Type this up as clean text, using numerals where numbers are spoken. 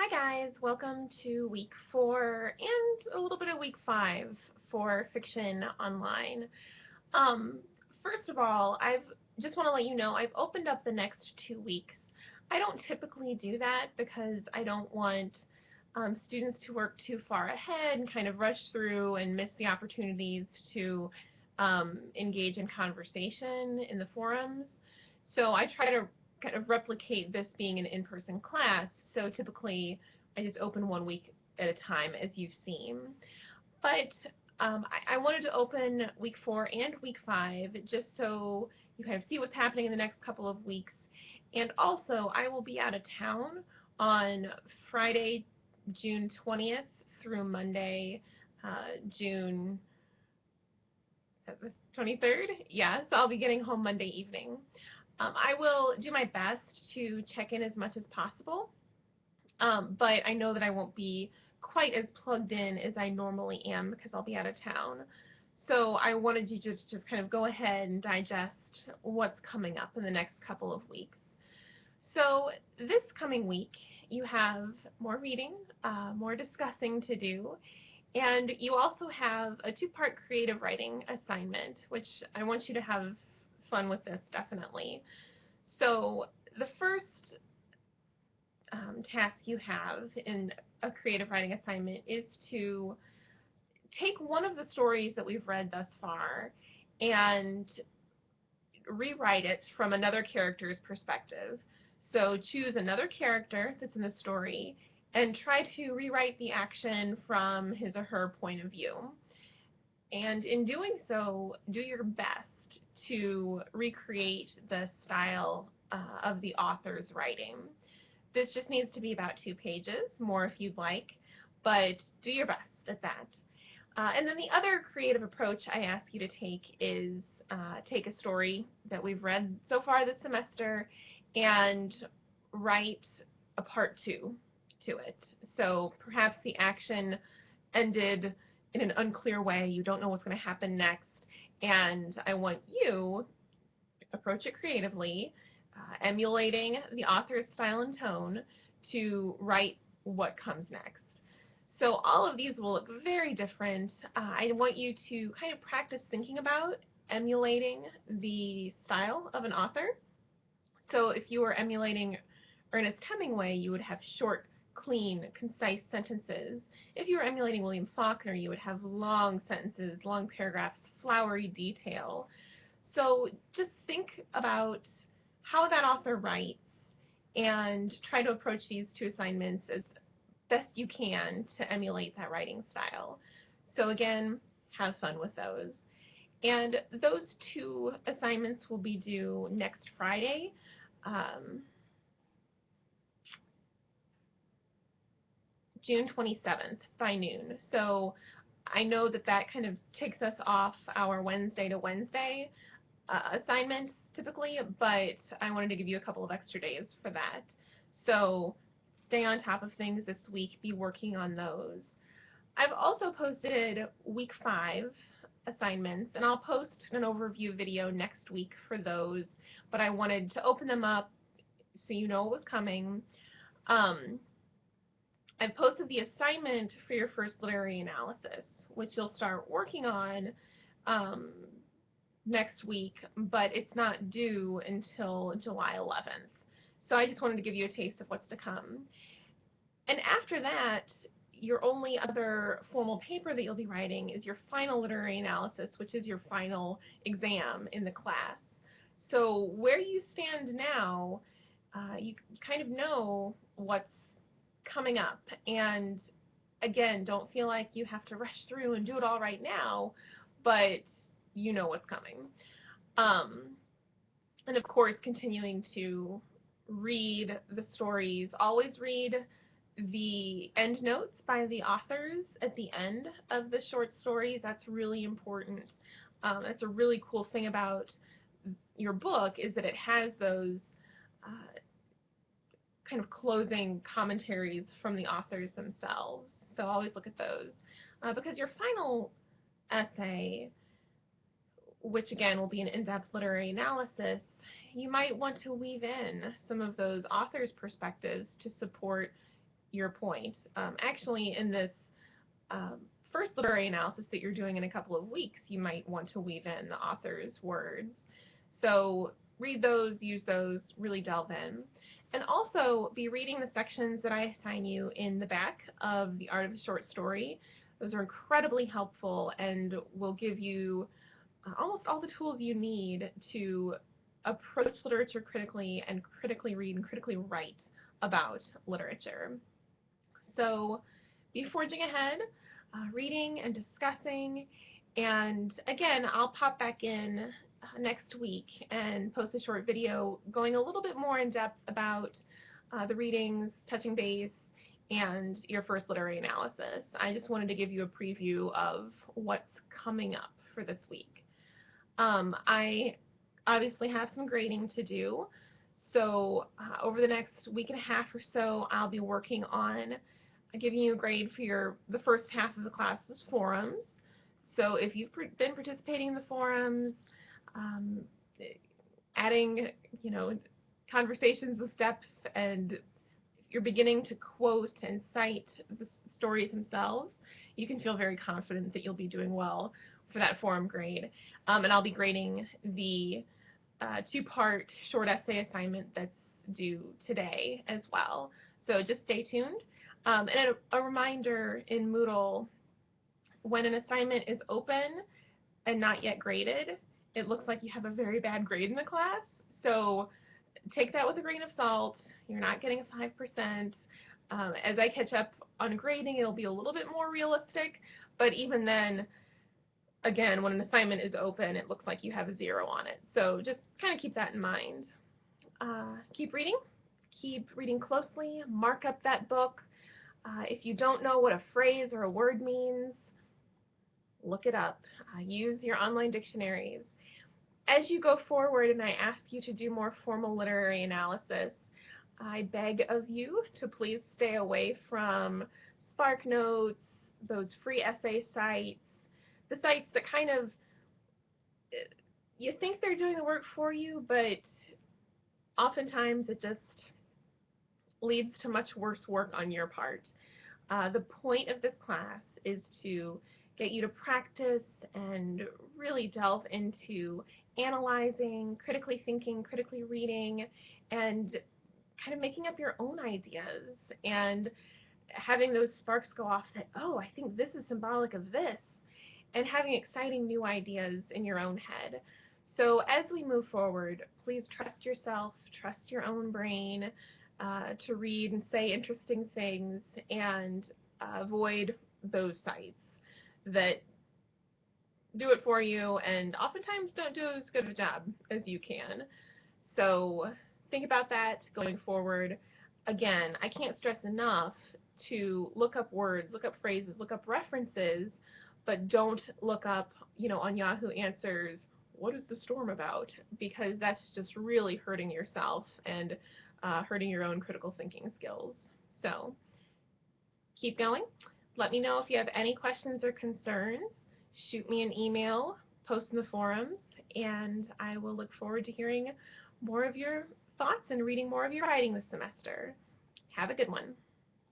Hi guys, welcome to week 4 and a little bit of week 5 for Fiction Online. Um, First of all, I've just want to let you know I've opened up the next 2 weeks. I don't typically do that because I don't want students to work too far ahead and kind of rush through and miss the opportunities to engage in conversation in the forums. So I try to kind of replicate this being an in-person class. So typically I just open 1 week at a time, as you've seen. But I wanted to open week 4 and week 5 just so you kind of see what's happening in the next couple of weeks. And also, I will be out of town on Friday, June 20th through Monday, June 23rd. Yeah, so I'll be getting home Monday evening. I will do my best to check in as much as possible, but I know that I won't be quite as plugged in as I normally am because I'll be out of town. So I wanted you to just kind of go ahead and digest what's coming up in the next couple of weeks. So this coming week, you have more reading, more discussing to do, and you also have a 2-part creative writing assignment, which I want you to have fun with this, definitely. So the first task you have in a creative writing assignment is to take one of the stories that we've read thus far and rewrite it from another character's perspective. So choose another character that's in the story and try to rewrite the action from his or her point of view. And in doing so, do your best to recreate the style of the author's writing. This just needs to be about 2 pages, more if you'd like, but do your best at that. And then the other creative approach I ask you to take is take a story that we've read so far this semester and write a part 2 to it. So perhaps the action ended in an unclear way, you don't know what's going to happen next, and I want you to approach it creatively, emulating the author's style and tone to write what comes next. So all of these will look very different. I want you to kind of practice thinking about emulating the style of an author. So if you were emulating Ernest Hemingway, you would have short, clean, concise sentences. If you were emulating William Faulkner, you would have long sentences, long paragraphs, flowery detail. So just think about how that author writes and try to approach these 2 assignments as best you can to emulate that writing style. So again, have fun with those. And those 2 assignments will be due next Friday. June 27th by noon. So I know that that kind of takes us off our Wednesday to Wednesday assignments typically, but I wanted to give you a couple of extra days for that. So stay on top of things this week, be working on those. I've also posted week 5 assignments, and I'll post an overview video next week for those, but I wanted to open them up so you know what was coming. I've posted the assignment for your first literary analysis, which you'll start working on next week, but it's not due until July 11th. So I just wanted to give you a taste of what's to come. And after that, your only other formal paper that you'll be writing is your final literary analysis, which is your final exam in the class. So where you stand now, you kind of know what's coming up. And again, don't feel like you have to rush through and do it all right now, but you know what's coming. And of course, continuing to read the stories. Always read the end notes by the authors at the end of the short stories. That's really important. That's a really cool thing about your book, is that it has those kind of closing commentaries from the authors themselves. So always look at those. Because your final essay, which again will be an in-depth literary analysis, you might want to weave in some of those authors' perspectives to support your point. Actually, in this first literary analysis that you're doing in a couple of weeks, you might want to weave in the author's words. So read those, use those, really delve in. And also be reading the sections that I assign you in the back of The Art of the Short Story. Those are incredibly helpful and will give you almost all the tools you need to approach literature critically and critically read and critically write about literature. So be forging ahead, reading and discussing, and again, I'll pop back in next week and post a short video going a little bit more in depth about the readings, touching base, and your first literary analysis. I just wanted to give you a preview of what's coming up for this week. I obviously have some grading to do, so over the next week and a half or so, I'll be working on giving you a grade for the first half of the class's forums. So if you've been participating in the forums, adding, conversations with depth, and you're beginning to quote and cite the stories themselves, you can feel very confident that you'll be doing well for that forum grade. And I'll be grading the two-part short essay assignment that's due today as well. So just stay tuned. And a reminder in Moodle, when an assignment is open and not yet graded, it looks like you have a very bad grade in the class. So take that with a grain of salt. You're not getting a 5%. As I catch up on grading, it'll be a little bit more realistic. But even then, again, when an assignment is open, it looks like you have a 0 on it. So just kind of keep that in mind. Keep reading closely, mark up that book. If you don't know what a phrase or a word means, look it up. Use your online dictionaries. As you go forward and I ask you to do more formal literary analysis, I beg of you to please stay away from SparkNotes, those free essay sites, the sites that kind of, you think they're doing the work for you, but oftentimes it just leads to much worse work on your part. The point of this class is to get you to practice and really delve into analyzing, critically thinking, critically reading, and kind of making up your own ideas and having those sparks go off that, oh, I think this is symbolic of this, and having exciting new ideas in your own head. So as we move forward, please trust yourself, trust your own brain to read and say interesting things, and avoid those sites that do it for you and oftentimes don't do as good a job as you can. So think about that going forward. Again, I can't stress enough to look up words, look up phrases, look up references, but don't look up, on Yahoo Answers, what is the storm about? Because that's just really hurting yourself and hurting your own critical thinking skills. So keep going. Let me know if you have any questions or concerns. Shoot me an email, post in the forums, and I will look forward to hearing more of your thoughts and reading more of your writing this semester. Have a good one.